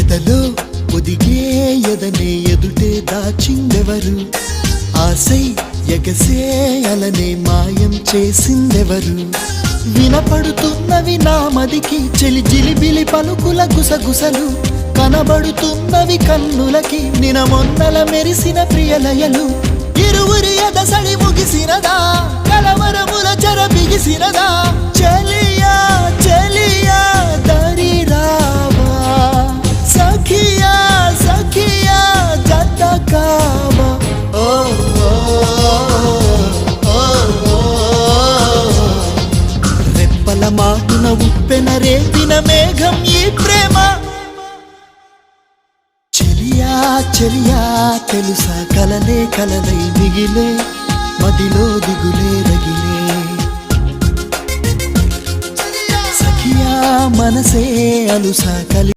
ఎదలో ఒదిగే ఎదనే ఎదుటే దాచిందెవరు ఆసై ఎగసే అలనే మాయం చేసిందెవరు వినపడుతున్నవి నా మదికి చెలి జిలిబిలి పలుకుల గుసగుసలు కనబడుతున్నవి కన్నులకి నినమొన్నల మెరిసిన ప్రియలయలు ఇరువురి ఎదసడి ముగిసినదా కలవరముల చెర బిగిసినదా చెలియా చెలియా దరి రావా సఖియా సఖియా జత కావా ఓ రెప్పల మాటున ఉప్పెన రేపిన మేఘం ఈ ప్రేమ చెలియా చెలియా తెలుసా కలలే కలలై మిగిలే మదిలో దిగులే రగిలే సఖియా మనసే అలుసా కలి